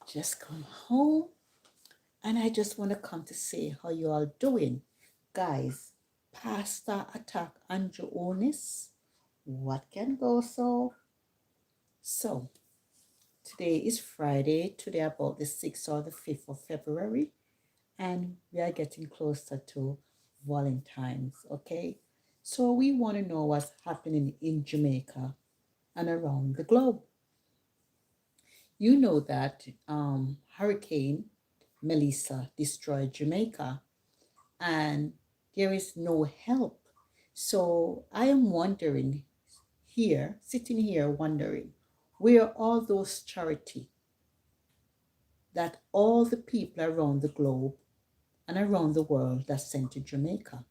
just come home and I just want to come to say how you all doing. Guys, pasta attack and Jonas. What can go so? So, today is Friday, today about the 6th or the 5th of February, and we are getting closer to Valentine's, okay? So, we want to know what's happening in Jamaica and around the globe. You know that Hurricane Melissa destroyed Jamaica and there is no help. So I am wondering here, sitting here wondering, where all those charity that all the people around the globe and around the world that sent to Jamaica?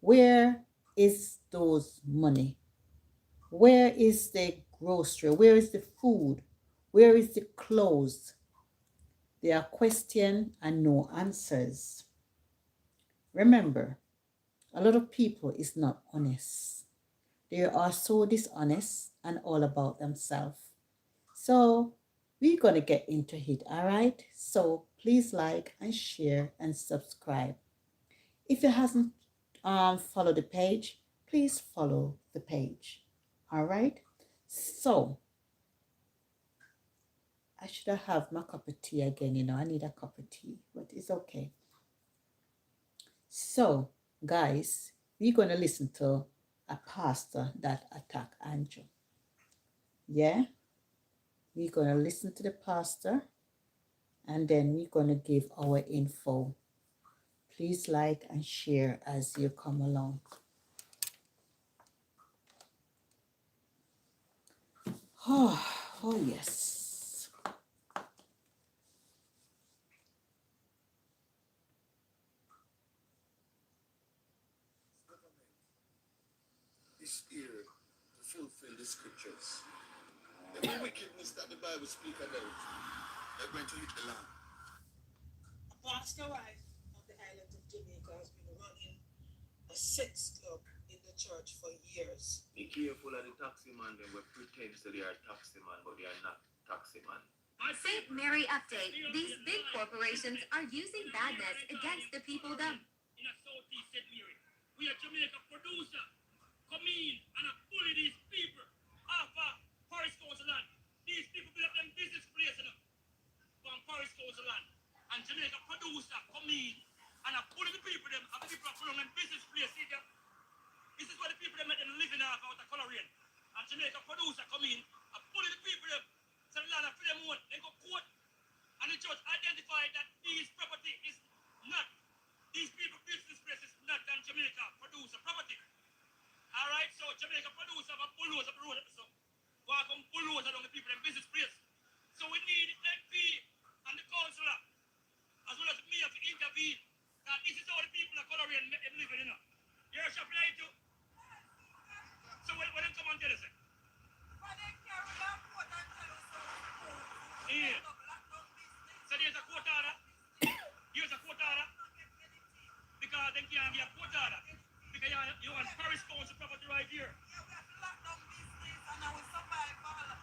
Where is those money? Where is the grocery? Where is the food? Where is the clothes? There are questions and no answers. Remember, a lot of people is not honest. They are so dishonest and all about themselves. So we're going to get into it, all right? So please like and share and subscribe. If you hasn't followed the page, please follow the page, all right? So I should have my cup of tea again, I need a cup of tea, but it's okay. So, guys, we're going to listen to a pastor that attacked Andrew. Yeah? We're going to listen to the pastor and then we're going to give our info. Please like and share as you come along. Oh yes. This year to fulfill the scriptures. Every wickedness that the Bible speaks about, they're going to hit the land. A pastor wife on the island of Jamaica has been running a sex club in the church for years. Be careful of the taxi man when we pretend that they are taxi man, but they are not taxi man. St. Mary update. These big corporations are using badness against the people them. In a Southeast St. Mary, we are Jamaica producer. Come in and bully these people off of Paris Council land. These people build up them business place from Paris Council land. And Jamaica producer come in and bully the people them and people are putting them business place. This is what the people them make them living off out of coloring. And Jamaica producer come in and bully the people them. So the land for them own. They go court and the judge identified that these property is not, these people business place is not on Jamaica producer property. All right, so Jamaica produce have a bulldozer up the road, so walk on bulldozer down the people in business place. So we need MP and the councillor, as well as me, to intervene. That this is how the people are coloring and make them living, You're a shop like too. So when they come and tell us, yeah. So there's a court order. Here's a court order. Because they can't be a court order. Because you want Paris Council property right here. Yeah, we have to lock down business and now we survive all.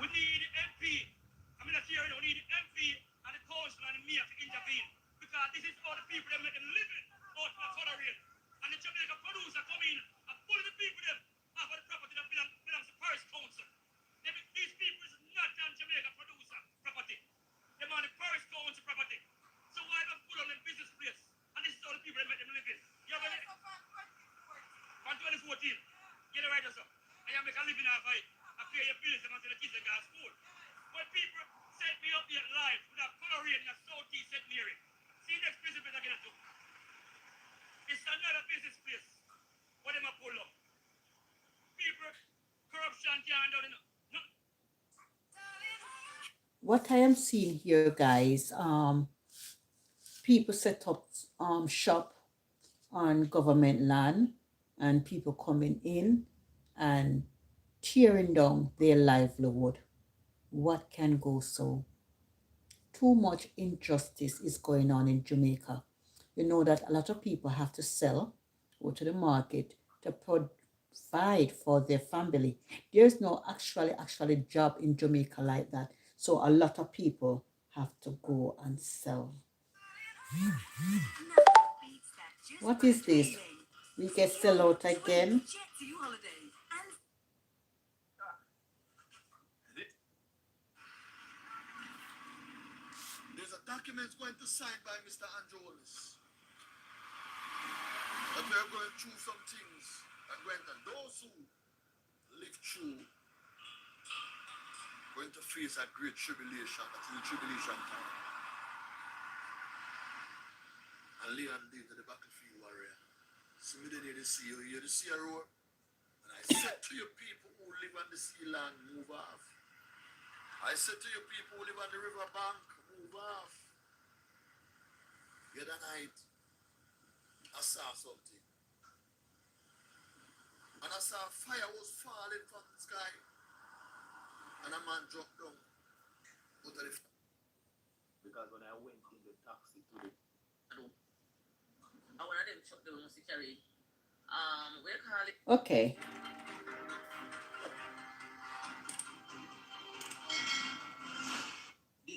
We need MP. I mean, that's here, we need MP and the council and the mayor to intervene. Because this is all the people that make them living out of the coloring. And the Jamaica producer come in and pull the people them off of the property that belongs to Paris Council. These people is not on Jamaica producer property. They're on the Paris Council property. So why not pull on them business place? And this is all the people that make them living. You have any? On 2014. Get it right, sir. I am making a living off it. I pay your bills and until the kids go to school. When people set me up here live with a coloring in a Southeast St. Mary. See next business place I get to. It's another business place. What am I pull up? People, corruption can't do it. No. What I am seeing here, guys, people set up shop on government land and people coming in and tearing down their livelihood. What can go so? Too much injustice is going on in Jamaica. You know that a lot of people have to sell, go to the market to provide for their family. There's no actually job in Jamaica like that. So a lot of people have to go and sell. What is this? We get sell out again. There's a document going to sign by Mr. Andrew Hollis. That we are going through some things and going to those who live through going to face a great tribulation. That is the tribulation time. And Leon David, the battlefield warrior. See me near the sea, you hear the sea roar? And I said to you people who live on the sea land, move off. I said to you people who live on the river bank, move off. The other night, I saw something. And I saw fire was falling from the sky. And a man dropped down out of the fire. Because when I went in the taxi to the... I want them chuck the must carry. We call it. Okay. The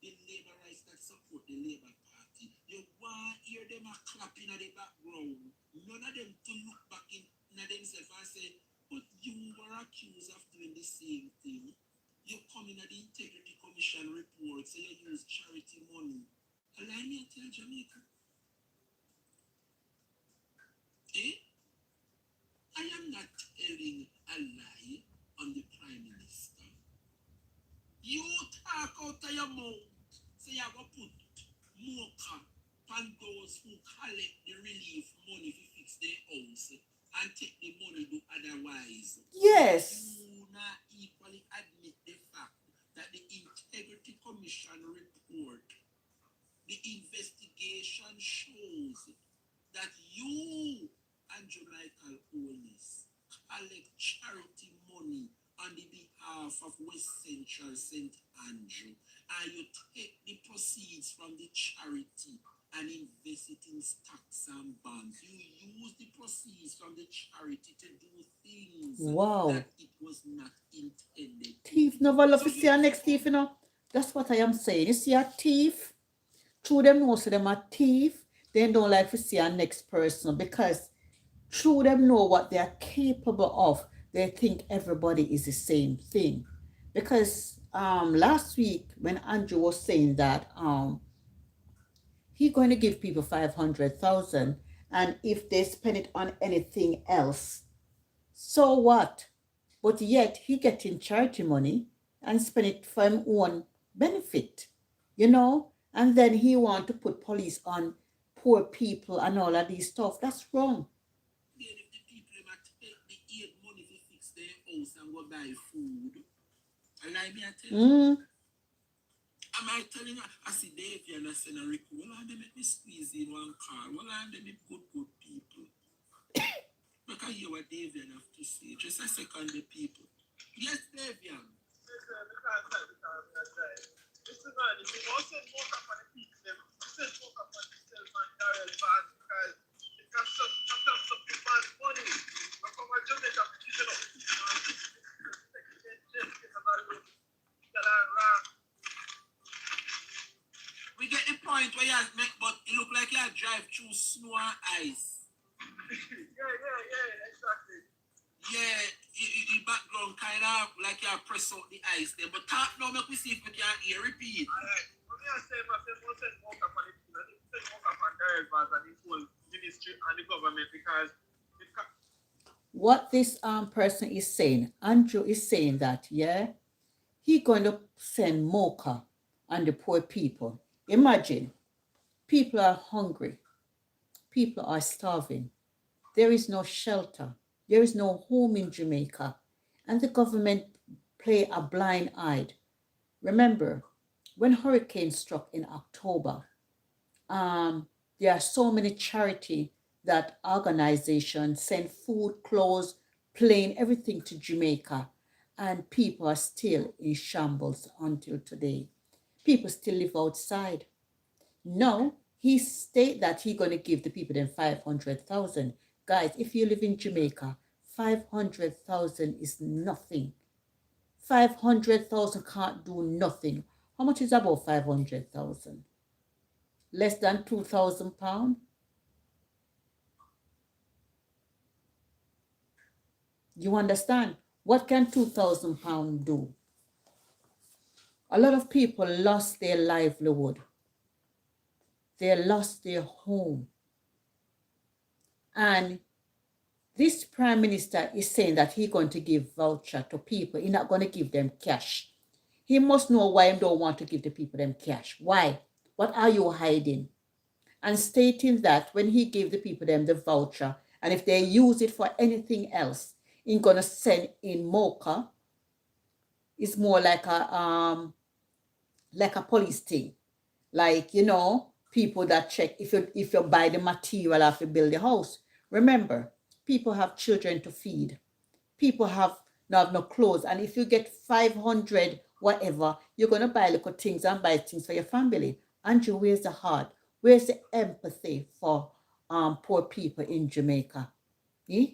laborites that support the Labour Party, you want to hear them a clapping at the background. None of them to look back in themselves and say, but you were accused of doing the same thing. You come in at the Integrity Commission report, say you use charity money. Allow me to tell Jamaica. I am not telling a lie on the Prime Minister. You talk out of your mouth, say you go put more cap on those who collect the relief money to fix their house and take the money do otherwise. Yes. You not equally admit the fact that the Integrity Commission report, the investigation shows that you and Michael Hollis collect charity money on the behalf of West Central St. Andrew, and you take the proceeds from the charity and invest it in stocks and bonds. You use the proceeds from the charity to do things that it was not intended. Thief never love to see a next thief, you know. That's what I am saying. You see a thief, through them most of them are thief, they don't like to see a next person because through them know what they are capable of. They think everybody is the same thing. Because last week when Andrew was saying that he's going to give people 500,000 and if they spend it on anything else, so what? But yet he getting charity money and spend it for his own benefit, you know? And then he want to put police on poor people and all of these stuff. That's wrong. If the people might take the aid money to fix their house and go buy food, and I may tell you, am I telling you, I see Dave and I say, Rico, well, they make me squeeze in one car. Well, they make good people. Because you what Davian have to say. Just a second, the people. Yes, Davian. Listen, man, if you don't send more up on the people, then send more up on yourself and Darrell Vaz because it can some people's money. But from a Jamaica, you know, we get the point where you make, but it look like you drive through snow and ice. Yeah, exactly. Yeah, the background kind of like you press out the ice there. But talk now, make we see if we can hear. Repeat. All right. What I say, we'll send more up on the people. I think send more up on Darrell Vaz and the whole ministry and the government because what this person is saying, Andrew is saying that, yeah, he going to send Mocha on the poor people. Imagine, people are hungry. People are starving. There is no shelter. There is no home in Jamaica. And the government play a blind eye. Remember, when hurricane struck in October, there are so many charity that organizations send food, clothes, plane, everything to Jamaica. And people are still in shambles until today. People still live outside. No, he state that he going to give the people them 500,000. Guys, if you live in Jamaica, 500,000 is nothing. 500,000 can't do nothing. How much is about 500,000? Less than £2,000? You understand? What can £2,000 do? A lot of people lost their livelihood. They lost their home. And this prime minister is saying that he's going to give voucher to people. He's not going to give them cash. He must know why he don't want to give the people them cash. Why? What are you hiding? And stating that when he gave the people them the voucher, and if they use it for anything else, he's going to send in mocha. It's more like a police thing. Like, you know, people that check if you buy the material after you build the house. Remember, people have children to feed. People have no clothes. And if you get 500 whatever, you're going to buy little things and buy things for your family. Andrew, where's the heart? Where's the empathy for poor people in Jamaica? Eh?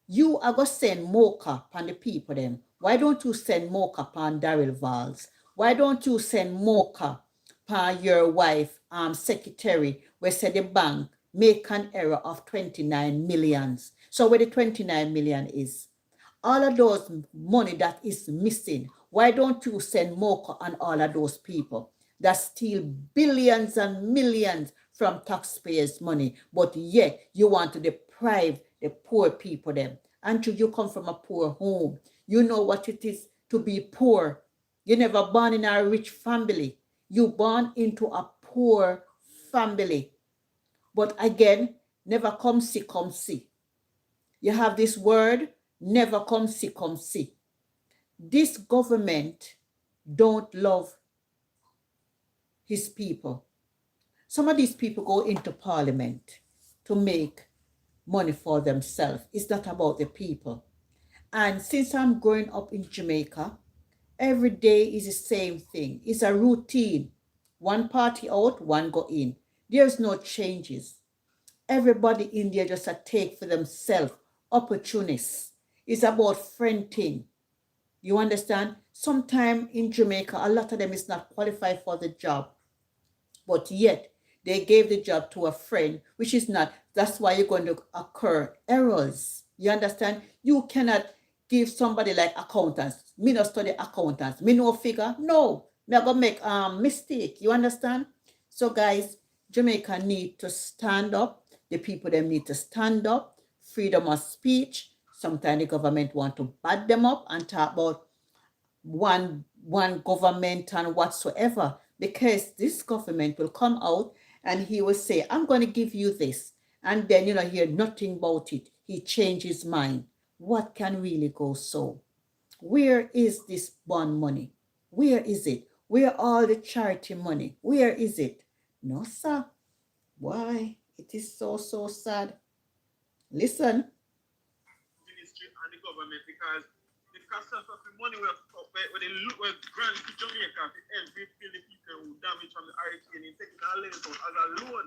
You are going to send mocha upon the people them. Why don't you send mocha upon Daryl Valls? Why don't you send mocha upon your wife, secretary, where said the bank make an error of 29 millions? So where the 29 million is? All of those money that is missing, why don't you send mocha on all of those people that steal billions and millions from taxpayers' money, but yet you want to deprive the poor people them? Until you come from a poor home, you know what it is to be poor. You never born in a rich family. You born into a poor family. But again, never come see, come see. You have this word, never come see, come see. This government don't love his people. Some of these people go into parliament to make money for themselves. It's not about the people. And since I'm growing up in Jamaica, every day is the same thing. It's a routine. One party out, one go in. There's no changes. Everybody in there just a take for themselves. Opportunists. It's about friending. You understand? Sometimes in Jamaica, a lot of them is not qualified for the job. But yet, they gave the job to a friend, which is not. That's why you're going to occur errors. You understand? You cannot give somebody like accountants. Me not study accountants. Me no figure. No. Me going to make mistake. You understand? So guys, Jamaica need to stand up. The people them need to stand up. Freedom of speech. Sometimes the government want to bad them up and talk about one government and whatsoever, because this government will come out and he will say, I'm going to give you this, and then hear nothing about it. He changed his mind. What can really go so? Where is this bond money? Where is it? Where all the charity money? Where is it? No, sir. Why? It is so sad. Listen. Ministry and the government, because some of the money where they grant to Jamaica to help rebuild the people who damage from the hurricane and taking our lenders out as a loan,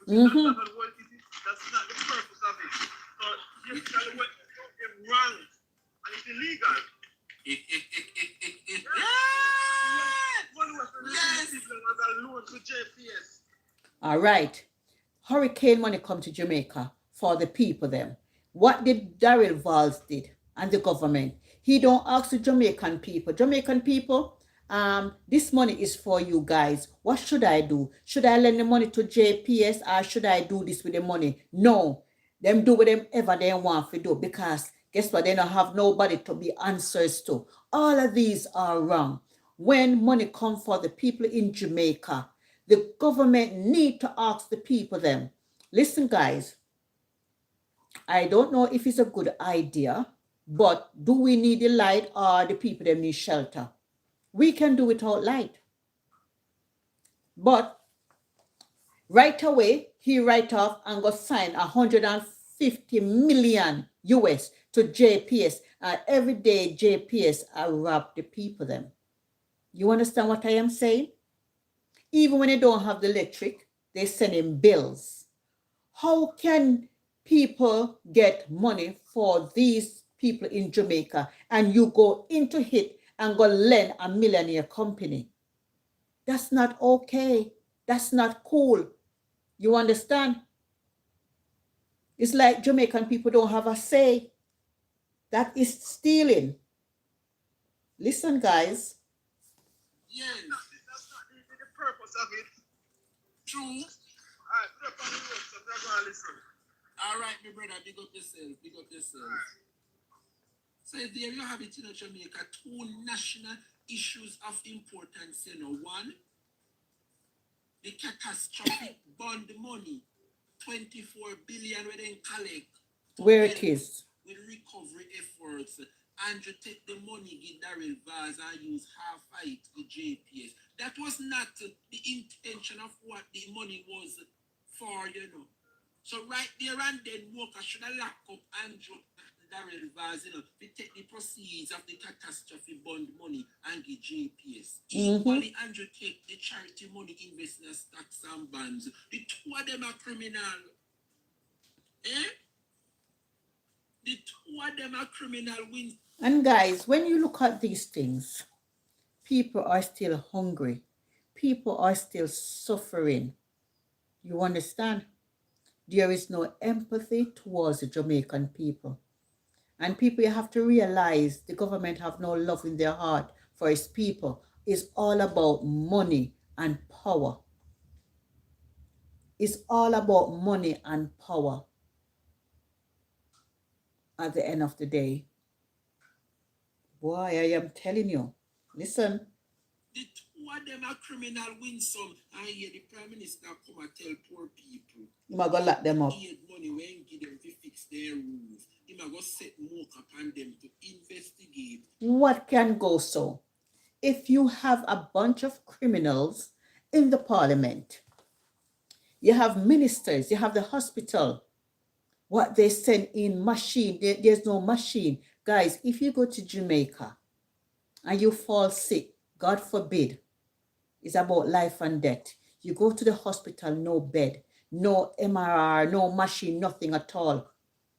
which is not what it is. That's not the purpose of it. So you tell what is wrong and it's illegal. Money was released as a loan to JPS. All right. Hurricane money come to Jamaica for the people them. What did Daryl Valls did and the government? He don't ask the Jamaican people. Jamaican people, this money is for you guys. What should I do? Should I lend the money to JPS or should I do this with the money? No. Them do whatever they want to do, because guess what? They don't have nobody to be answers to. All of these are wrong. When money comes for the people in Jamaica, the government need to ask the people them. Listen, guys, I don't know if it's a good idea, but do we need the light or the people that need shelter? We can do without light. But right away, he write off and go sign 150 million US to JPS. And every day JPS rob the people them. You understand what I am saying? Even when they don't have the electric, they send in bills. How can people get money for these people in Jamaica and you go into it and go lend a millionaire company. That's not okay. That's not cool. You understand? It's like Jamaican people don't have a say. That is stealing. Listen, guys. Yes. That's not the purpose of it. True. Alright, put up on the road, so we're going to listen. All right, my brother, big up yourself. Big up yourself. So there you have it in Jamaica. Two national issues of importance. You know, one, the catastrophic bond money, 24 billion we then collect. Where it is. With recovery efforts. And you take the money, get Daryl Vaz and use half it with JPS. That was not the intention of what the money was for, you know. So right there and then, Walker should have locked up Andrew Daryl Vaz, you know, to take the proceeds of the catastrophe bond money and get JPS. Equally, Andrew take the charity money, invest in stocks and bonds. The two of them are criminal. Eh? The two of them are criminal wins. And guys, when you look at these things, people are still hungry. People are still suffering. You understand? There is no empathy towards the Jamaican people. And people, you have to realize the government have no love in their heart for its people. It's all about money and power. It's all about money and power at the end of the day. Boy, I am telling you. Listen. The two of them are criminal win some. I hear the Prime Minister come and tell poor people. You might go lock them up. He had money when give them to fix their roof. He might go set more upon them to investigate. What can go so? If you have a bunch of criminals in the parliament, you have ministers, you have the hospital, what they send in machine, there's no machine. Guys, if you go to Jamaica and you fall sick, God forbid, it's about life and death. You go to the hospital, no bed, no MRR, no machine, nothing at all.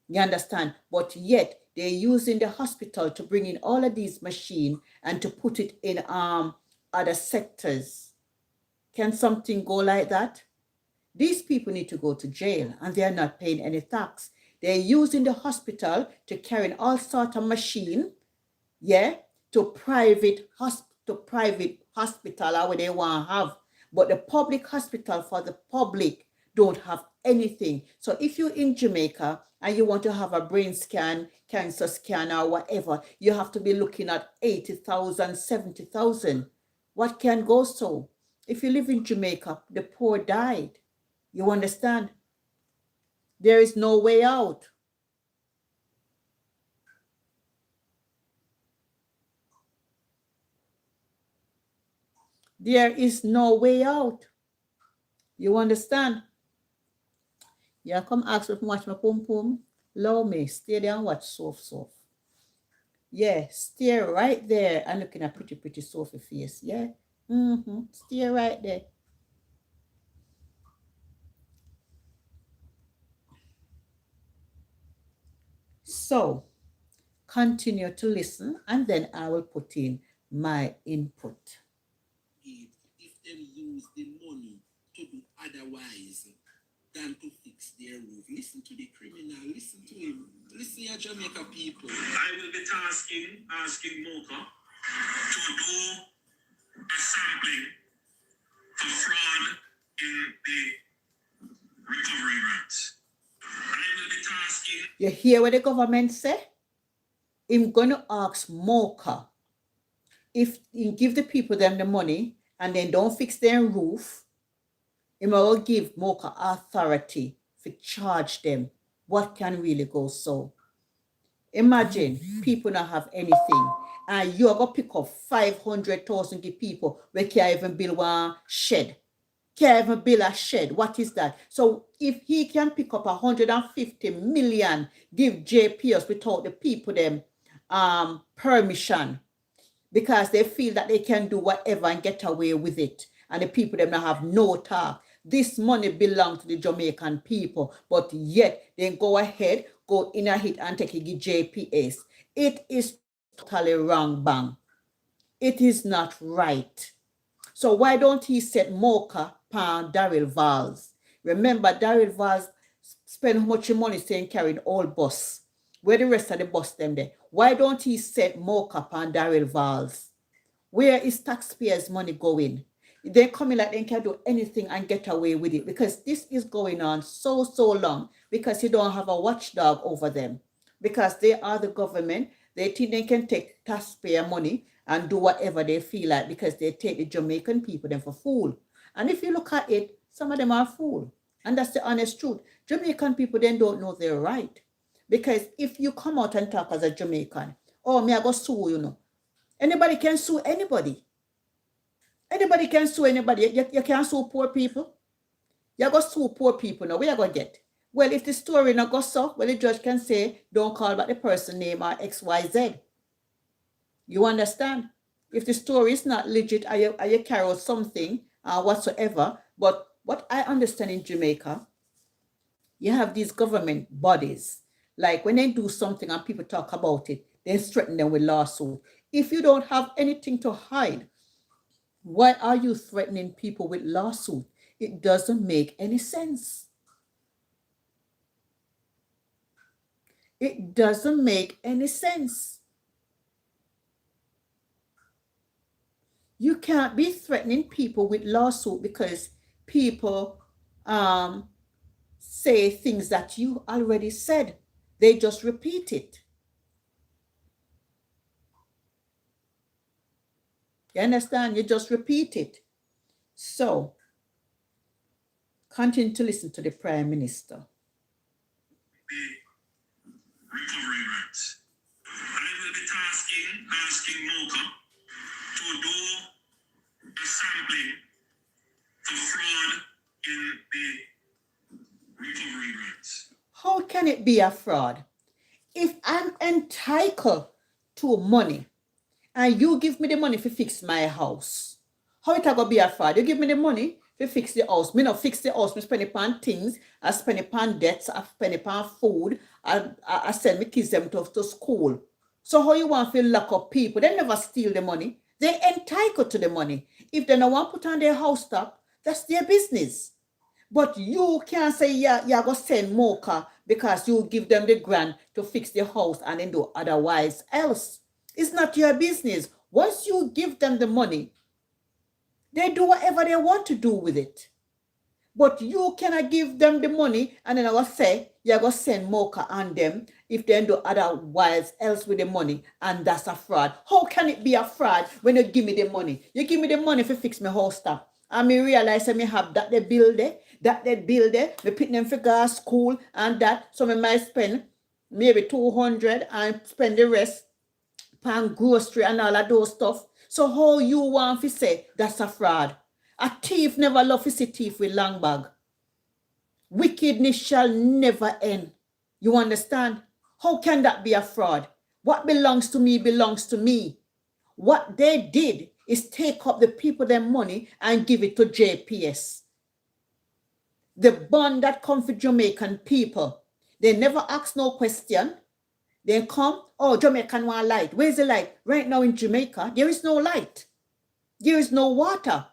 You understand? But yet, they're using the hospital to bring in all of these machines and to put it in other sectors. Can something go like that? These people need to go to jail and they're not paying any tax. They're using the hospital to carry in all sort of machine, to private hospital or what they want to have. But the public hospital for the public don't have anything. So if you're in Jamaica and you want to have a brain scan, cancer scan or whatever, you have to be looking at 80,000, 70,000. What can go so? If you live in Jamaica, the poor died. You understand? There is no way out. There is no way out. You understand? You come ask me to watch my pum pum. Allow me, stay there and watch Soft. Yeah, stay right there and looking at pretty Sophie face. Yeah. Stay right there. So, continue to listen and then I will put in my input. If they use the money to do otherwise than to fix their roof. Listen to the criminal, listen to him. Listen to Jamaica people. I will be asking Mocha to do a sampling for fraud in the recovery grants. I will be tasking. You hear what the government say? I'm going to ask Mocha if he give the people them the money and then don't fix their roof, he will give Mocha authority to charge them. What can really go so? Imagine people not have anything and you're going to pick up 500,000 people who can't even build one shed. Can't even build a shed. What is that? So if he can pick up 150 million, give JPS without the people them permission, because they feel that they can do whatever and get away with it. And the people them not have no talk. This money belongs to the Jamaican people, but yet they go ahead, go in a hit and take it JPS. It is totally wrong, bang. It is not right. So why don't he set Mocha pan Daryl Valls? Remember, Daryl Valls spend how much money saying carrying all bus. Where the rest of the bus them there? Why don't he set Mocha pan Daryl Valls? Where is taxpayers' money going? They're coming like they can do anything and get away with it because this is going on so long because you don't have a watchdog over them because they are the government. They think they can take taxpayer money and do whatever they feel like because they take the Jamaican people them for fool. And if you look at it, some of them are fool. And that's the honest truth. Jamaican people then don't know their right. Because if you come out and talk as a Jamaican, oh, me I go sue, you know. Anybody can sue anybody. Anybody can sue anybody. You can't sue poor people. You go sue poor people now. Where you going to get? Well, if the story not go so, well, the judge can say, don't call back the person name or XYZ. You understand? If the story is not legit, or you carry out something whatsoever, but what I understand in Jamaica, you have these government bodies. Like when they do something and people talk about it, they threaten them with lawsuit. If you don't have anything to hide, why are you threatening people with lawsuit? It doesn't make any sense. It doesn't make any sense. You can't be threatening people with lawsuit because people say things that you already said. They just repeat it. You understand? You just repeat it. So, continue to listen to the Prime Minister. Recovery grants. I will be asking Mocha to do a sampling for fraud in the recovery grants. How can it be a fraud? If I'm entitled to money and you give me the money to fix my house, how it going to be a fraud? You give me the money to fix the house. Me not fix the house. Me spend it on things. I spend it on debts. I spend it on food. I send my kids them to school. So how you want to lock up people? They never steal the money. They entitled to the money. If they don't want to put on their house top, that's their business. But you can't say you're going to send Mocha because you give them the grant to fix the house and then do otherwise else. It's not your business. Once you give them the money, they do whatever they want to do with it. But you cannot give them the money and then I will say you're going to send Mocha on them if they do otherwise else with the money, and that's a fraud. How can it be a fraud when you give me the money? You give me the money to fix my house stuff. And me realize that me have that they build it, me put them for gas, school and that. So me might spend maybe 200 and spend the rest on grocery and all of those stuff. So how you want to say that's a fraud? A thief never love to see thief with long bag. Wickedness shall never end. You understand? How can that be a fraud? What belongs to me belongs to me. What they did is take up the people their money and give it to JPS. The bond that comes for Jamaican people. They never ask no question. They come, oh, Jamaican want light. Where's the light? Right now in Jamaica, there is no light. There is no water.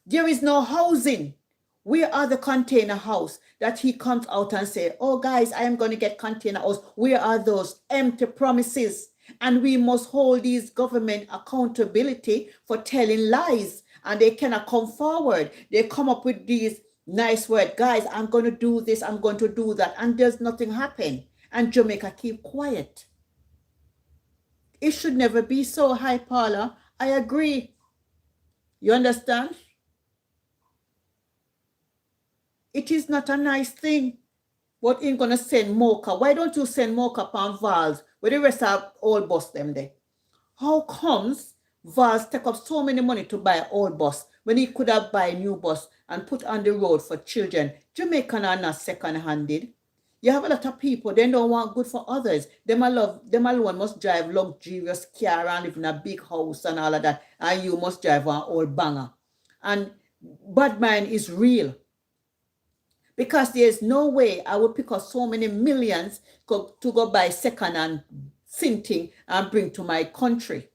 There is no housing. Where are the container house that he comes out and say, oh guys, I am going to get container house. Where are those empty promises? And we must hold these government accountability for telling lies. And they cannot come forward. They come up with these nice words. Guys, I'm going to do this. I'm going to do that. And there's nothing happen. And Jamaica keep quiet. It should never be so high, Paula. I agree. You understand? It is not a nice thing. But ain't gonna send Mocha. Why don't you send Mocha upon Vals where the rest are all bus them there? How comes Vals take up so many money to buy old bus when he could have buy a new bus and put on the road for children? Jamaican are not second-handed. You have a lot of people, they don't want good for others. Them alone must drive luxurious car and live in a big house and all of that. And you must drive an old banger. And bad mind is real. Because there's no way I would pick up so many millions to go buy second-hand thing and bring to my country.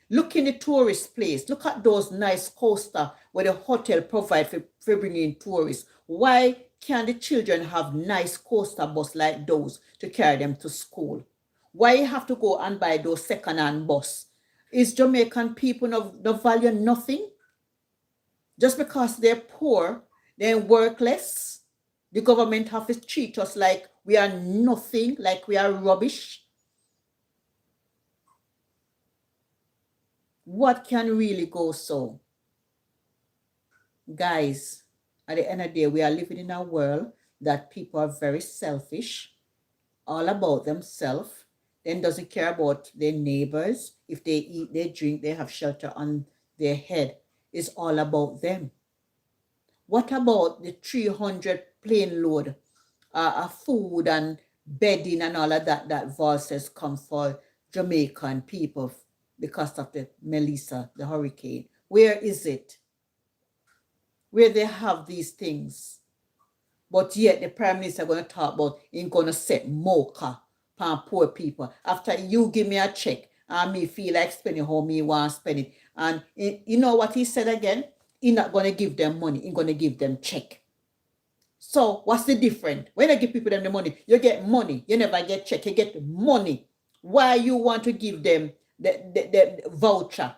Look in the tourist place. Look at those nice coaster where the hotel provide for bringing tourists. Why can't the children have nice coaster bus like those to carry them to school? Why you have to go and buy those second-hand bus? Is Jamaican people no value nothing? Just because they're poor, they're workless, the government have to treat us like we are nothing, like we are rubbish. What can really go so? Guys, at the end of the day, we are living in a world that people are very selfish, all about themselves, then doesn't care about their neighbors. If they eat, they drink, they have shelter on their head. It's all about them. What about the 300 plane load of food and bedding and all of that Voices come for Jamaican people because of the Melissa, the hurricane? Where is it? Where they have these things? But yet the Prime Minister going to talk about he's going to set mocha for poor people. After you give me a check and me feel like spending how me want to spend it. And you know what he said again? He's not going to give them money. He's going to give them check. So what's the difference? When I give people them the money, you get money. You never get check. You get money. Why you want to give them the voucher?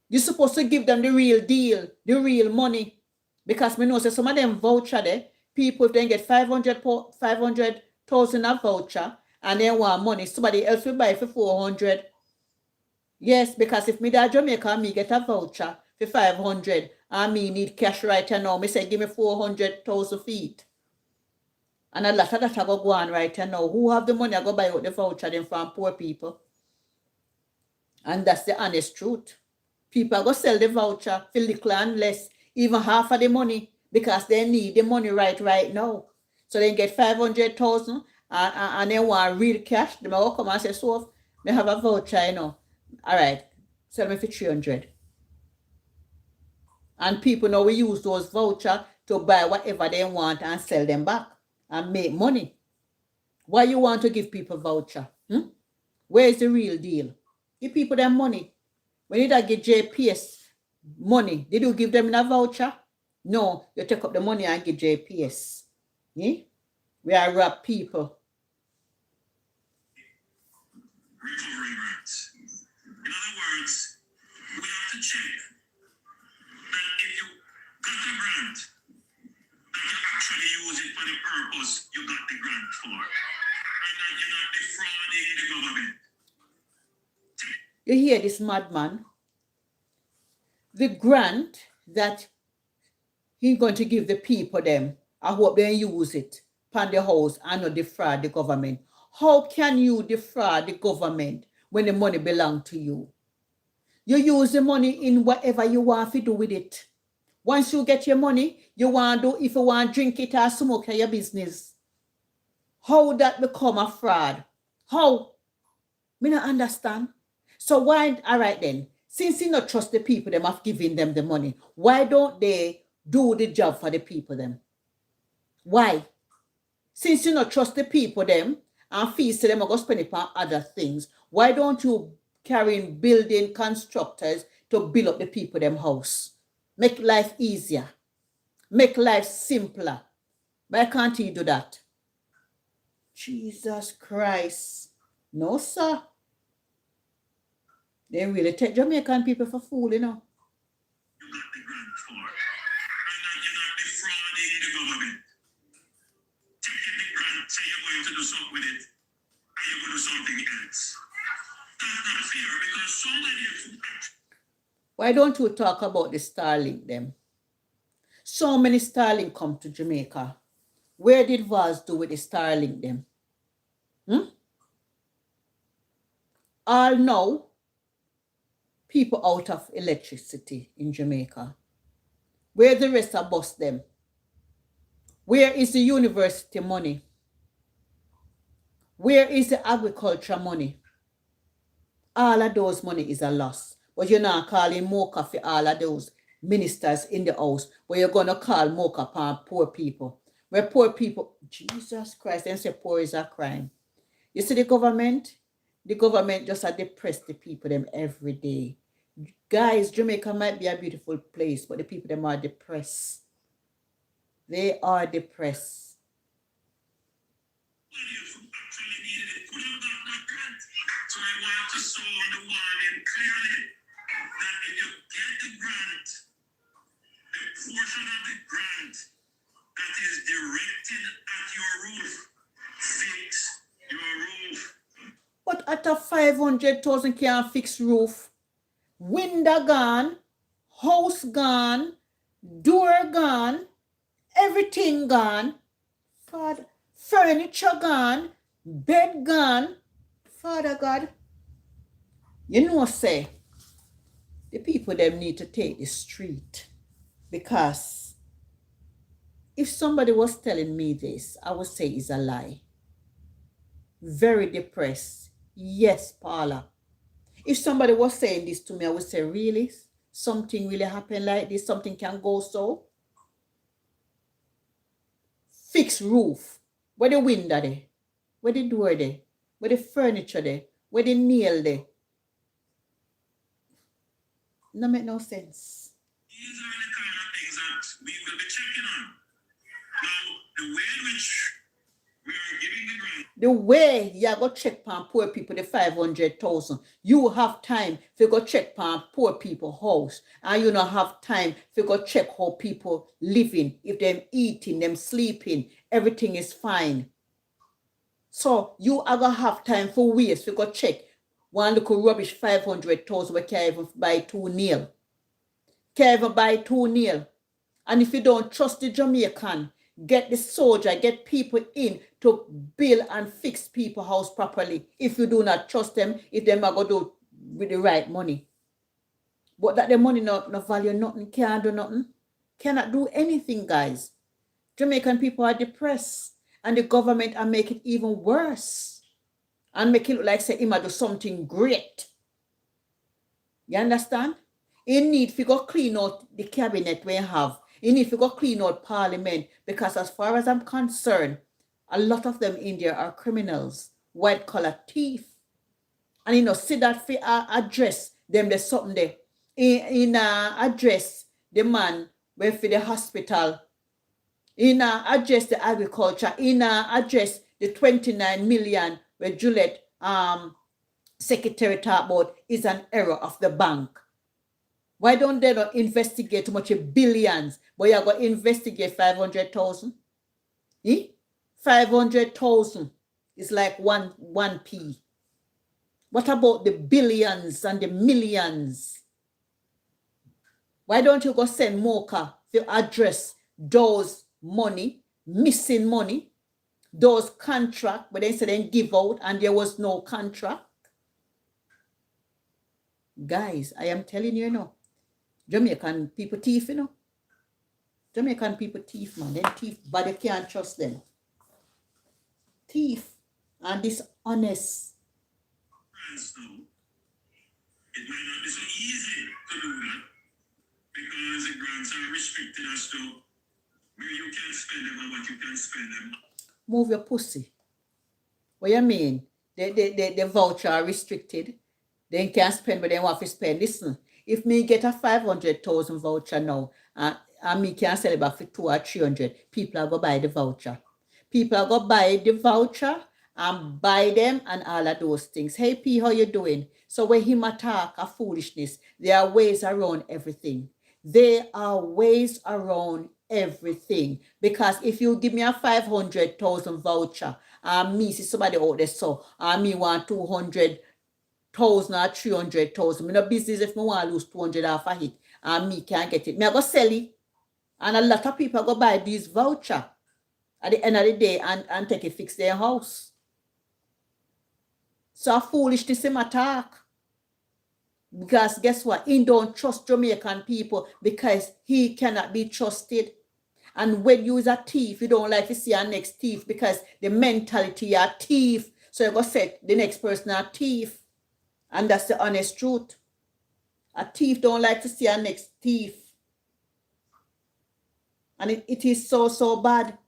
You're supposed to give them the real deal, the real money. Because me know say some of them voucher there, people if they get 500,000 of voucher and they want money, somebody else will buy for 400. Yes, because if me da Jamaica me get a voucher for 500 and me need cash right now, me say give me 400,000 feet. And a lot of that I go on right now. Who have the money I go buy out the voucher then from poor people? And that's the honest truth. People are going to sell the voucher for little and less, even half of the money, because they need the money right now. So they get 500,000 and they want real cash. They will come and say, so I have a voucher, you know. All right, sell me for 300. And people now we use those vouchers to buy whatever they want and sell them back and make money. Why you want to give people voucher? Where is the real deal? Give people their money. When you get JPS money, did you give them a voucher? No, you take up the money and give JPS. Yeah? We are rob people. Recovery grants. In other words, we have to check that if you got a grant, that you actually use it for the purpose you got the grant for. And that you're not defrauding the government. You hear this madman? The grant that he's going to give the people them, I hope they use it upon the house and not defraud the government. How can you defraud the government when the money belongs to you? You use the money in whatever you want to do with it. Once you get your money, you want to do, if you want to drink it or smoke your business. How that become a fraud? How? Me not understand. So why, all right then, since you not trust the people, them have given them the money, why don't they do the job for the people them? Why? Since you not trust the people them and feel so them are going to spend it on other things, why don't you carry in building constructors to build up the people them house? Make life easier. Make life simpler. Why can't you do that? Jesus Christ. No, sir. They really take Jamaican people for fool, you know. You got the grant for. And that you're not defrauding the government. Taking the grant, say you're going to do something with it, and you're going to do something else. That's not fair because somebody. Why don't you talk about the Starlink them? So many Starlink come to Jamaica. Where did Vaz do with the Starlink them? All now, people out of electricity in Jamaica. Where the rest are bust them? Where is the university money? Where is the agriculture money? All of those money is a loss. But you're not calling Mocha for all of those ministers in the house. But you're going to call Mocha upon poor people. Where poor people, Jesus Christ, they say poor is a crime. You see the government? The government just depress the people them every day. Guys, Jamaica might be a beautiful place, but the people them are depressed. They are depressed. So I want to show the warning clearly that if you get the grant, the portion of the grant that is directed at your roof, fix your roof. But at a 500,000 can't fix roof. Window gone, house gone, door gone, everything gone. Father, furniture gone, bed gone. Father God, you know, say, the people them need to take the street. Because if somebody was telling me this, I would say it's a lie. Very depressed. Yes, Paula. If somebody was saying this to me, I would say, really? Something really happened like this? Something can go so? Fix roof. Where the window there? Where the door there? Where the furniture there? Where the nail there? No make no sense. These are the kind of things that we will be checking on. Now, the way in which we are giving the grant. The way you go check on poor people, the 500,000, you have time to go check on poor people house, and you don't have time to go check how people living, if them eating, them sleeping, everything is fine. So you are gonna have time for waste to go check one little rubbish 500,000 we can't even buy 2 nail. Can't even buy 2 nail. And if you don't trust the Jamaican, get the soldier, get people in to build and fix people's house properly. If you do not trust them, if them are going to do with the right money. But that the money not value nothing, can't do nothing. Cannot do anything, guys. Jamaican people are depressed. And the government are making it even worse. And make it look like say, do something great. You understand? You need to go clean out the cabinet we have. You need to go clean out parliament. Because as far as I'm concerned, a lot of them in there are criminals. White collar thief. And see that for address them there's something there. In address the man went for the hospital. In address the agriculture. In address the 29 million where Juliet secretary talk about is an error of the bank. Why don't they not investigate too much billions, but you're going to investigate 500,000? 500,000 is like one p. What about the billions and the millions? Why don't you go send Mocha to address those money, missing money, those contract, but they said they give out and there was no contract? Guys, I am telling you, Jamaican people thief, Jamaican people thief, man. They thief, but you can't trust them. Thief and dishonest. It might not be so easy to do that because the grants are restricted as to where you can spend them and what you can spend them. Move your pussy. What you mean? The voucher are restricted. They can't spend what they want to spend. Listen, if me get a 500,000 voucher now, and me can sell it back for 200 or 300, people are going to buy the voucher. People are going to buy the voucher and buy them and all of those things. Hey, P, how you doing? So when him attack a foolishness, there are ways around everything. There are ways around everything. Because if you give me a 500,000 voucher, and me see somebody out there, so, and me want 200,000 or 300,000. Me no business if me want to lose 200 off a hit and me can't get it. Me I go sell it. And a lot of people go buy these voucher at the end of the day and take it fix their house. So foolish to him attack. Because guess what? He don't trust Jamaican people because he cannot be trusted. And when you is a thief, you don't like to see a next thief because the mentality are thief. So you go say the next person a thief. And that's the honest truth. A thief don't like to see a next thief. And it is so bad.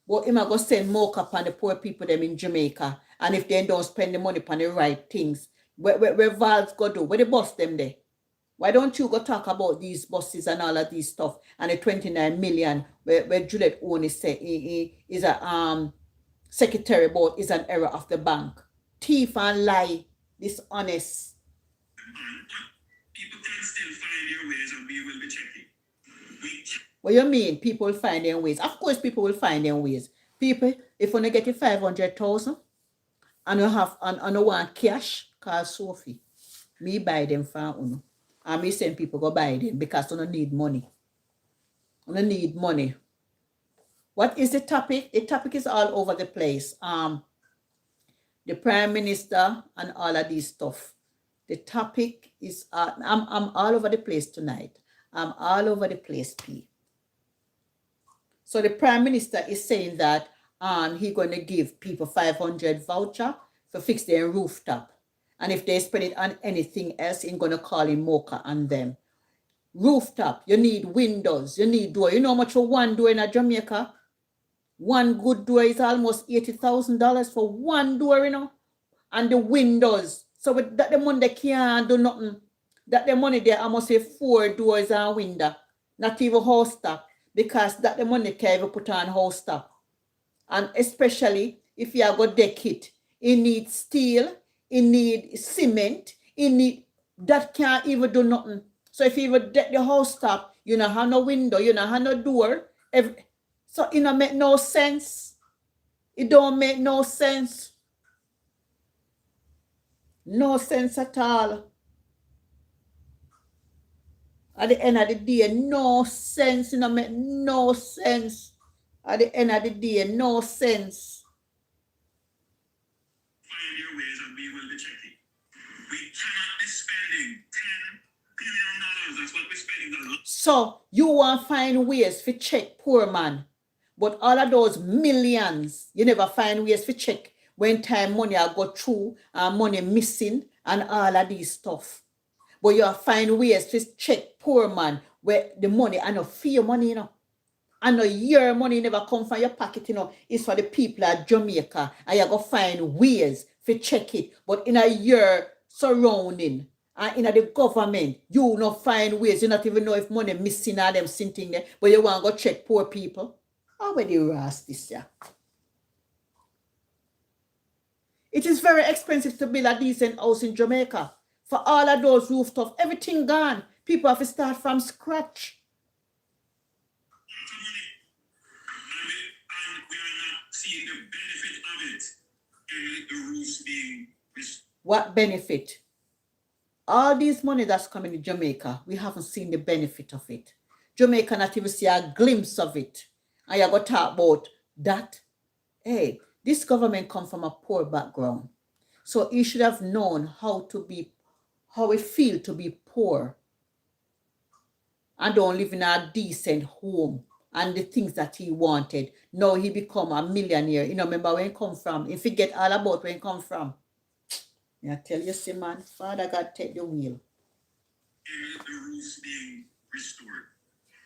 But him a go send mock up on the poor people them in Jamaica And if they don't spend the money on the right things, where Val's go do? Where they bus them there? Why don't you go talk about these buses and all of these stuff and the 29 million where Juliet Only say is a secretary about is an error of the bank. Thief and lie, dishonest. People can still find their ways and we will be checking. What you mean? People find their ways. Of course people will find their ways. People, if you get 500,000 and you have and you want cash, call Sophie. Me buy them for you. And me send people go buy them because you don't need money. You don't need money. What is the topic? The topic is all over the place. The Prime Minister and all of these stuff. The topic is I'm all over the place tonight. I'm all over the place, P. So the Prime Minister is saying that he's going to give people 500 voucher for fix their rooftop. And if they spend it on anything else, he's going to call him Mocha on them. Rooftop, you need windows, you need door. You know how much for one door in Jamaica? One good door is almost $80,000 for one door, you know. And the windows. So with that the money they can't do nothing. That the money there, I must say 4 doors and window. Not even house top. Because that the money can't even put on house top. And especially if you have got deck it. It needs steel. It needs cement. It need that can't even do nothing. So if you even deck the house top, you don't have no window, you don't have no door. So it don't make no sense. It don't make no sense. No sense at all. At the end of the day, no sense. It don't make no sense. At the end of the day, no sense. Find your ways and we will be checking. We cannot be spending $10 billion. That's what we're spending. So you want to find ways to check poor man. But all of those millions, you never find ways to check when time money I go through and money missing and all of these stuff. But you find ways to check poor man where the money and no fear money, you know. And no your money never come from your pocket, you know. It's for the people at Jamaica. And you go find ways to check it. But in a year surrounding and in the government, you not find ways. You not even know if money missing or them sitting there. But you want to go check poor people. How would you ask this year? It is very expensive to build a decent house in Jamaica. For all of those rooftops, everything gone. People have to start from scratch. And we are not seeing the benefit of it. And the roofs being restored. What benefit? All this money that's coming to Jamaica, we haven't seen the benefit of it. Jamaica not even see a glimpse of it. And you got to talk about that. Hey, this government come from a poor background. So he should have known how it feel to be poor and don't live in a decent home and the things that he wanted. Now he become a millionaire. You know, remember where he come from? He forget all about where he come from. I tell you, see, man, Father God take the wheel. And the roofs being restored.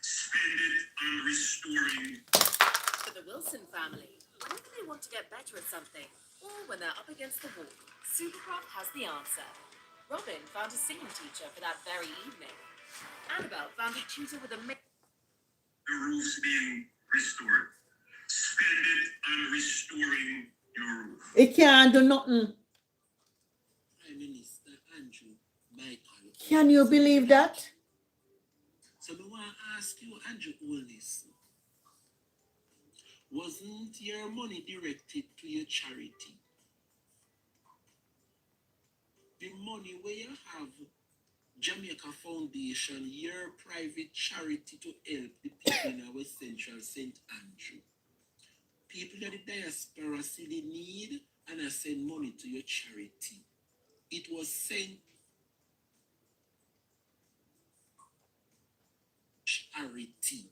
Spend it on restoring. For the Wilson family, whenever they want to get better at something, or when they're up against the wall, Supercroft has the answer. Robin found a singing teacher for that very evening. Annabelle found a tutor with a The roofs being restored. Spend it on restoring your roof. It can't do nothing. Prime Minister Andrew Michael. Can you believe that? So I want to ask you, Andrew Olness, wasn't your money directed to your charity? The money where you have Jamaica Foundation, your private charity to help the people in our central St. Andrew. People in the diaspora see the need and I send money to your charity. It was sent charity.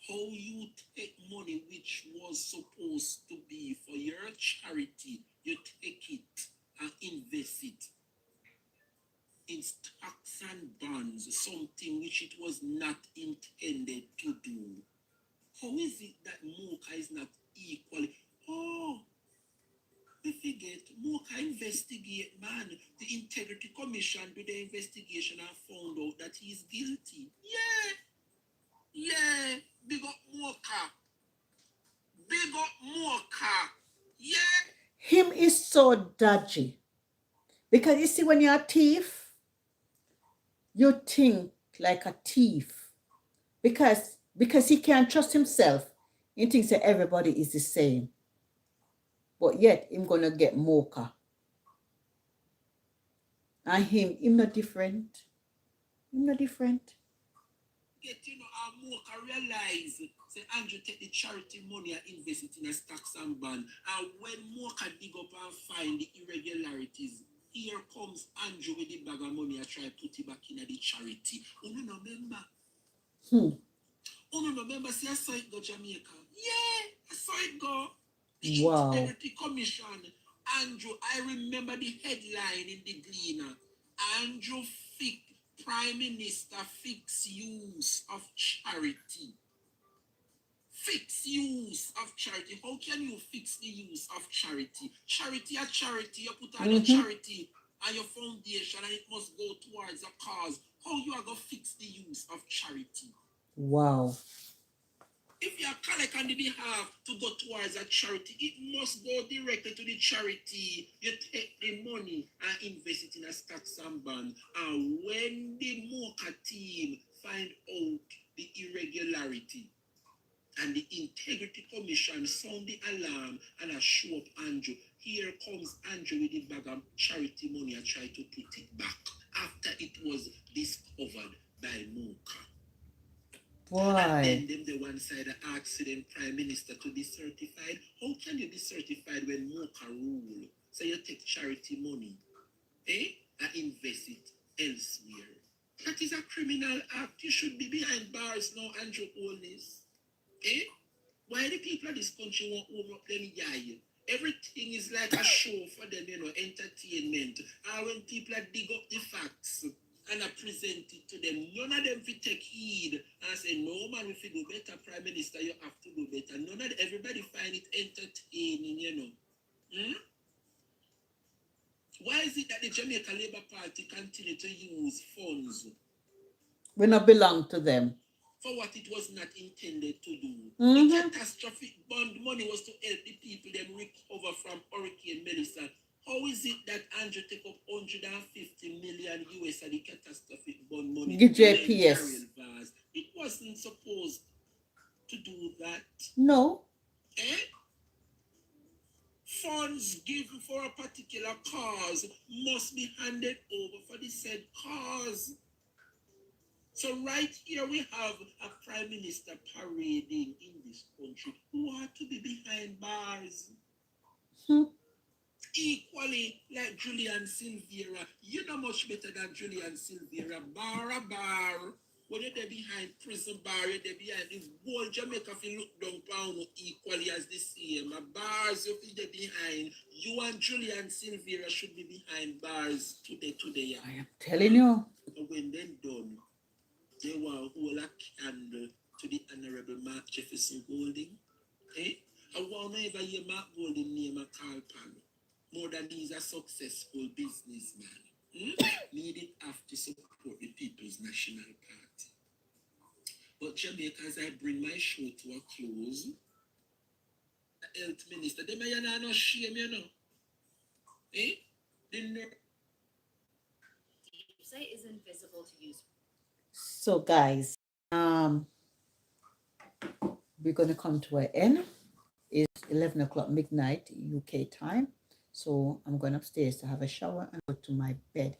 How you take money which was supposed to be for your charity, you take it and invest it in stocks and bonds, something which it was not intended to do. How is it that Mocha is not equally? Oh, we forget Integrity Commission did the investigation and found out that he is guilty. Yeah, big up Mocha. Big up Mocha. Yeah. Him is so dodgy. Because you see, when you're a thief, you think like a thief. Because he can't trust himself. He thinks that everybody is the same. But yet, him gonna get mocha. And him not different. Him not different. Get, Mocha realize, say Andrew take the charity money and invest it in a stocks and bond. And when Mocha dig up and find the irregularities, here comes Andrew with the bag of money and try put it back in the charity. Oh, no, remember? Oh, no, remember? See, I saw it go Jamaica. Yeah, I saw it go. The Wow. Integrity Commission. Andrew, I remember the headline in the Gleaner. Andrew Prime Minister fix use of charity. Fix use of charity. How can you fix the use of charity? Charity are charity. You put on your charity and your foundation and it must go towards a cause. How you are going to fix the use of charity? Wow. If you are collect on the behalf to go towards a charity, it must go directly to the charity. You take the money and invest it in a stocks and bond. And when the Mocha team find out the irregularity and the Integrity Commission sound the alarm and I show up Andrew, here comes Andrew with the bag of charity money and try to put it back after it was discovered by Mocha. Why? And then the one side accident Prime Minister to be certified. How can you be certified when Mocha rule? So you take charity money, and invest it elsewhere. That is a criminal act. You should be behind bars now, Andrew Holness. Why the people of this country want to open up them guy? Everything is like a show for them, entertainment. And when people dig up the facts and I present it to them, none of them will take heed and say, no man, if you do better, Prime Minister, you have to do better. Everybody find it entertaining, Why is it that the Jamaica Labour Party continue to use funds We not belong to them. for what it was not intended to do? Mm-hmm. The catastrophic bond money was to help the people them recover from Hurricane Melissa. How is it that Andrew take up 150 million US of the catastrophic bond money? JPS. It wasn't supposed to do that. No. Funds given for a particular cause must be handed over for the said cause. So right here we have a Prime Minister parading in this country who are to be behind bars. Equally like Julian Silvera. You're not much better than Julian Silvera. Bar. When you're there behind prison bar, you're there behind the whole Jamaica if you look down pound equally as the same. Bars you're there behind. You and Julian Silvera should be behind bars today. I am telling you. When they're done, they will hold a candle to the Honorable Mark Jefferson Golding. I want to ever hear Mark Golding name a call pan. More than he's a successful businessman. Needed have to support the People's National Party. But Jamaica, as I bring my show to a close, the health minister, they may not no shame, The say is invisible to use. So guys, we're gonna come to an end. It's 11 o'clock midnight UK time. So I'm going upstairs to have a shower and go to my bed.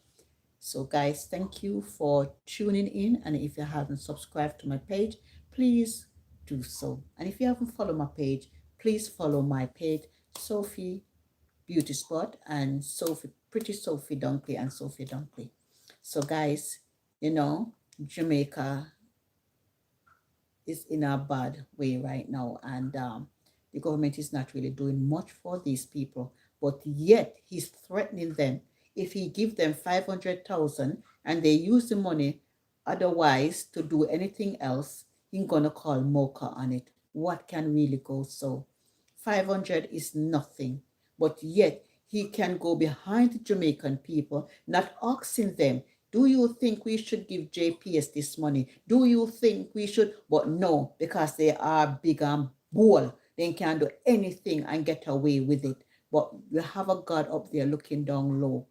So guys, thank you for tuning in. And if you haven't subscribed to my page, please do so. And if you haven't followed my page, please follow my page, Sophie Beauty Spot and Pretty Sophie Dunkley and Sophie Dunkley. So guys, Jamaica is in a bad way right now. And the government is not really doing much for these people. But yet he's threatening them. If he give them 500,000 and they use the money otherwise to do anything else, he's gonna call Mocha on it. What can really go so? 500 is nothing. But yet he can go behind the Jamaican people, not asking them, do you think we should give JPS this money? Do you think we should? But no, because they are big and bold. They can do anything and get away with it. But we have a God up there looking down low.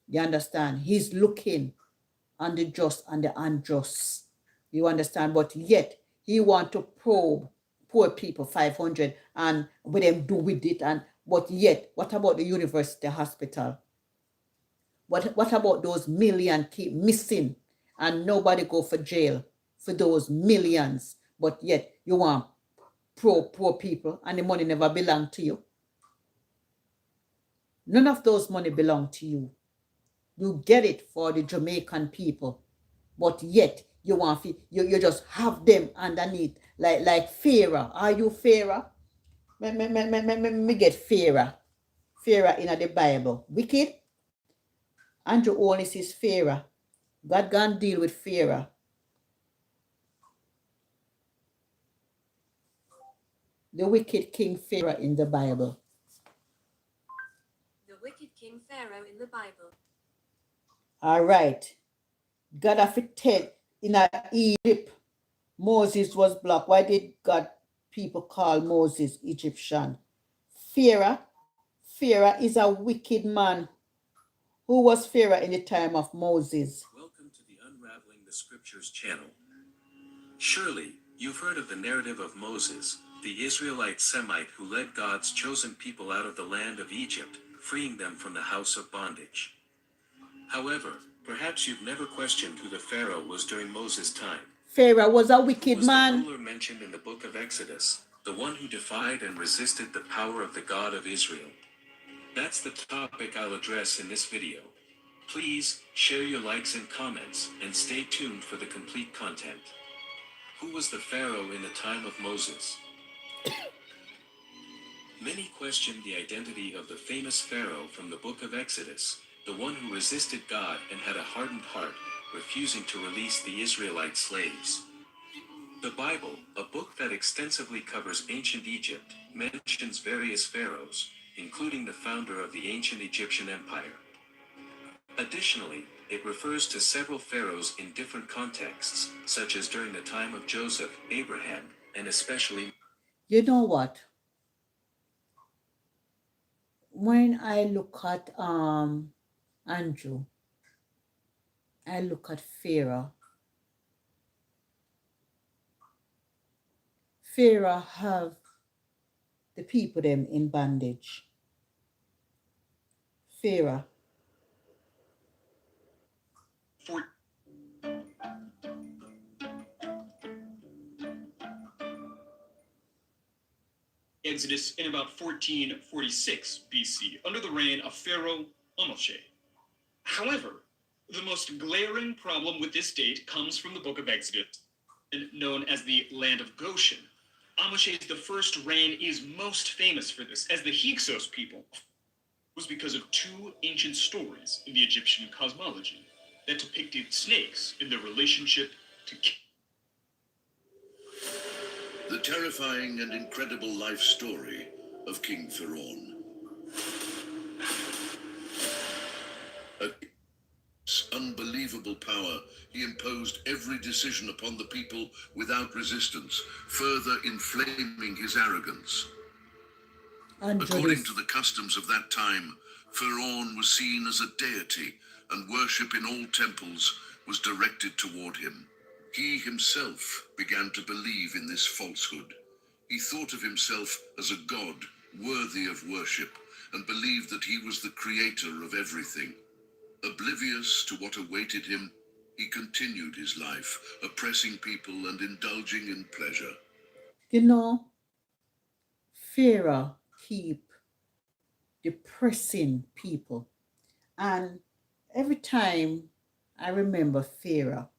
You understand? He's looking on the just and the unjust. You understand? But yet, he want to probe poor people 500 and what them do with it. And but yet, what about the university hospital? What about those million keep missing and nobody go for jail for those millions? But yet you want poor people and the money never belong to you. None of those money belong to you. You get it for the Jamaican people, but yet you want you just have them underneath like Pharaoh. Are you Pharaoh? Me get Pharaoh. Pharaoh in the Bible. Wicked. Andrew Holness is Pharaoh. God gonna deal with Pharaoh. The wicked King Pharaoh in the Bible. The wicked King Pharaoh in the Bible. All right. God have to tell in Egypt, Moses was black. Why did God people call Moses Egyptian? Pharaoh is a wicked man. Who was Pharaoh in the time of Moses? Welcome to the Unraveling the Scriptures channel. Surely, you've heard of the narrative of Moses, the Israelite Semite who led God's chosen people out of the land of Egypt, freeing them from the house of bondage. However, perhaps you've never questioned who the Pharaoh was during Moses' time. Pharaoh was a wicked Was man. the ruler mentioned in the book of Exodus, the one who defied and resisted the power of the God of Israel? That's the topic I'll address in this video. Please, share your likes and comments, and stay tuned for the complete content. Who was the Pharaoh in the time of Moses? Many question the identity of the famous Pharaoh from the book of Exodus, the one who resisted God and had a hardened heart, refusing to release the Israelite slaves. The Bible, a book that extensively covers ancient Egypt, mentions various pharaohs, including the founder of the ancient Egyptian empire. Additionally, it refers to several pharaohs in different contexts, such as during the time of Joseph, Abraham, and especially... You know what? When I look at Andrew, I look at Pharaoh. Pharaoh have the people them in bondage. Pharaoh. Exodus in about 1446 BC, under the reign of Pharaoh Amoshe. However, the most glaring problem with this date comes from the book of Exodus, known as the land of Goshen. Amoshe's the first reign is most famous for this, as the Hyksos people was because of two ancient stories in the Egyptian cosmology that depicted snakes in their relationship to The terrifying and incredible life story of King Pharaoh. Unbelievable power, he imposed every decision upon the people without resistance, further inflaming his arrogance. According to the customs of that time, Pharaoh was seen as a deity, and worship in all temples was directed toward him. He himself began to believe in this falsehood. He thought of himself as a god worthy of worship, and believed that he was the creator of everything. Oblivious to what awaited him, he continued his life, oppressing people and indulging in pleasure. You know, Pharaoh keep depressing people. And every time I remember Pharaoh,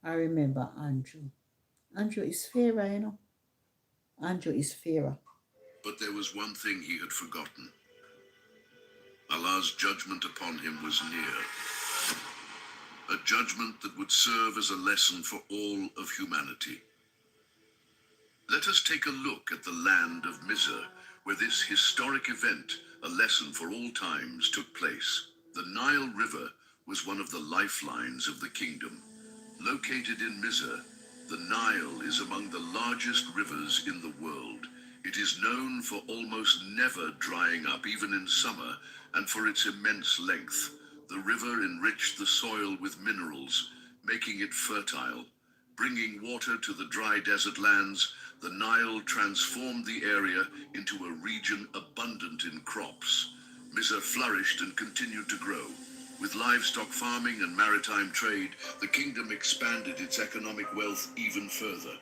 I remember Andrew. Andrew is Pharaoh, you know. Andrew is Pharaoh. But there was one thing he had forgotten. Allah's judgment upon him was near. A judgment that would serve as a lesson for all of humanity. Let us take a look at the land of Misr, where this historic event a lesson for all times, took place. The Nile River was one of the lifelines of the kingdom. Located in Misr, the Nile is among the largest rivers in the world. It is known for almost never drying up, even in summer, and for its immense length. The river enriched the soil with minerals, making it fertile. Bringing water to the dry desert lands, the Nile transformed the area into a region abundant in crops. Misr flourished and continued to grow. With livestock farming and maritime trade, the kingdom expanded its economic wealth even further.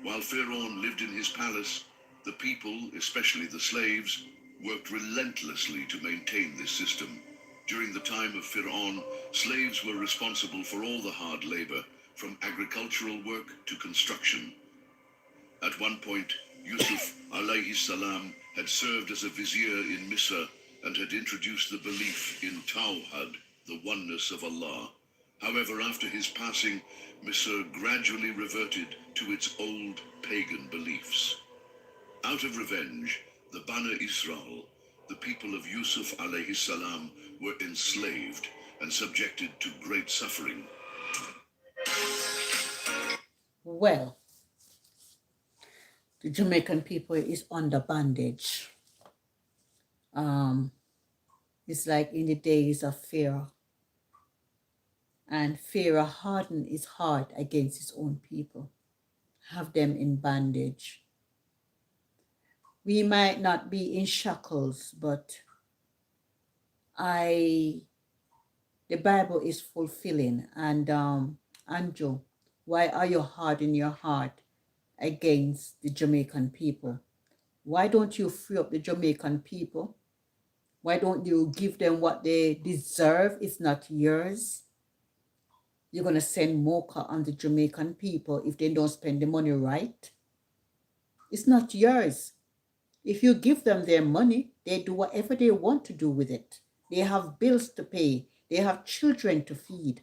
While Pharaoh lived in his palace, the people, especially the slaves, worked relentlessly to maintain this system. During the time of Pharaoh, slaves were responsible for all the hard labor, from agricultural work to construction. At one point, Yusuf alayhi salam had served as a vizier in Misr and had introduced the belief in Tawhid, the oneness of Allah. However, after his passing, Misr gradually reverted to its old pagan beliefs. Out of revenge, the Banu Israel, the people of Yusuf alayhi salam, were enslaved and subjected to great suffering. Well, the Jamaican people is under bondage. It's like in the days of Pharaoh. And Pharaoh hardened his heart against his own people, have them in bondage. We might not be in shackles, but the Bible is fulfilling. And Andrew, why are you hard in your heart against the Jamaican people? Why don't you free up the Jamaican people? Why don't you give them what they deserve? It's not yours. You're going to send mocha on the Jamaican people if they don't spend the money right. It's not yours. If you give them their money, they do whatever they want to do with it. They have bills to pay. They have children to feed.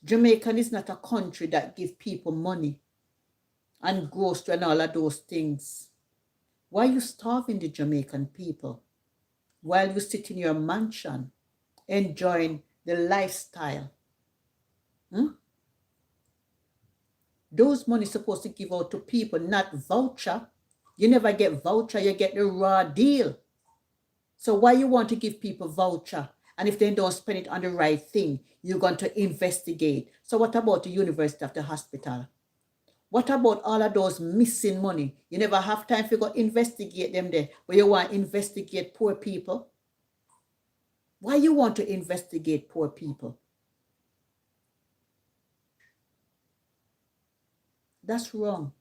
Jamaica is not a country that gives people money and grocery and all of those things. Why are you starving the Jamaican people while you sit in your mansion enjoying the lifestyle? Those money supposed to give out to people, not voucher. You never get voucher, you get the raw deal. So why you want to give people voucher? And if they don't spend it on the right thing, you're going to investigate. So what about the university of the hospital? What about all of those missing money? You never have time to go investigate them there, but you want to investigate poor people? Why you want to investigate poor people? That's wrong.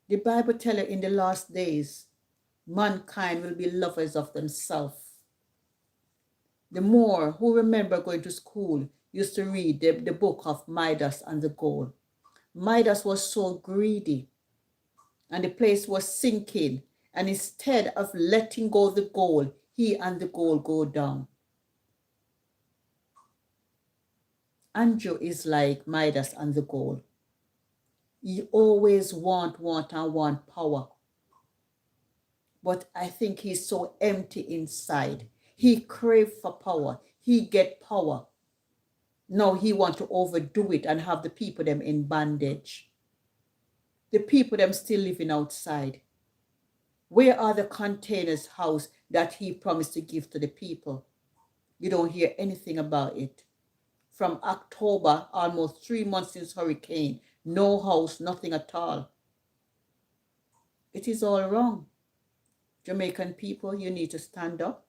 The Bible tells you in the last days, mankind will be lovers of themselves. The more who remember going to school used to read the book of Midas and the gold. Midas was so greedy and the place was sinking. And instead of letting go the gold, he and the gold go down. Andrew is like Midas and the gold. He always want power. But I think he's so empty inside. He crave for power. He get power. Now he want to overdo it and have the people them in bondage. The people them still living outside. Where are the containers house that he promised to give to the people? You don't hear anything about it. From October, almost 3 months since hurricane, no house, nothing at all. It is all wrong. Jamaican people, you need to stand up.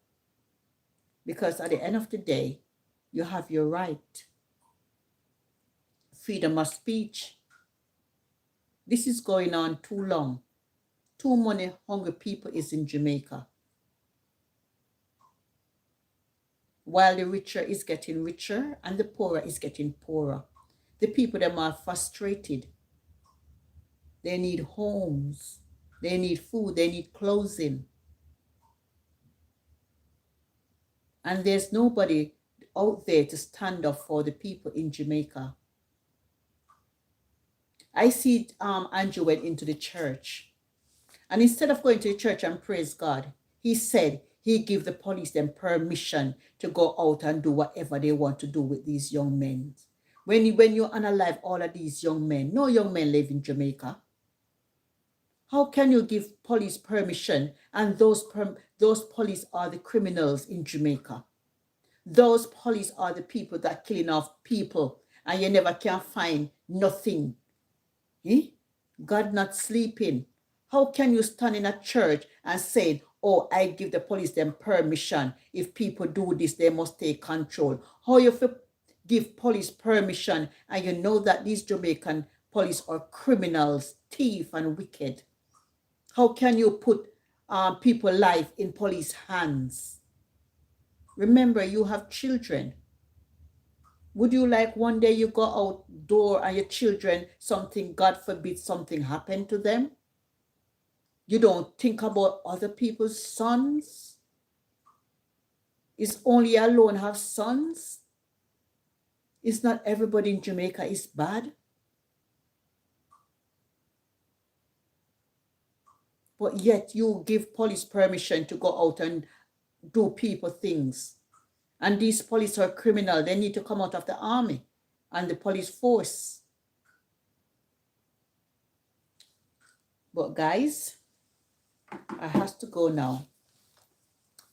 Because at the end of the day, you have your right. Freedom of speech. This is going on too long. Too many hungry people is in Jamaica. While the richer is getting richer and the poorer is getting poorer. The people them are frustrated. They need homes. They need food. They need clothing. And there's nobody out there to stand up for the people in Jamaica. I see Andrew went into the church. And instead of going to the church and praise God, He said he give the police them permission to go out and do whatever they want to do with these young men. When you analyze all of these young men, no young men live in Jamaica. How can you give police permission and those police are the criminals in Jamaica? Those police are the people that killing off people and you never can find nothing. Eh? God not sleeping. How can you stand in a church and say, oh, I give the police them permission. If people do this, they must take control. How you give police permission and you know that these Jamaican police are criminals, thief and wicked? How can you put people's life in police hands? Remember, you have children. Would you like one day you go outdoor and your children, something, God forbid, something happened to them? You don't think about other people's sons? Is only alone have sons? Is not everybody in Jamaica is bad? But yet you give police permission to go out and do people things. And these police are criminal. They need to come out of the army and the police force. But guys, I have to go now.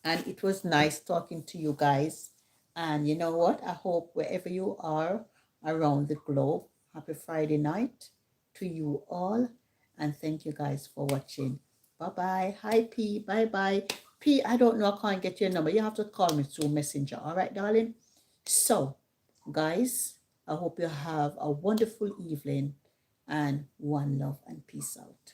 And it was nice talking to you guys. And you know what? I hope wherever you are around the globe, happy Friday night to you all. And thank you guys for watching. Bye-bye. Hi, P. Bye-bye. P, I don't know. I can't get your number. You have to call me through Messenger. All right, darling? So, guys, I hope you have a wonderful evening. And one love and peace out.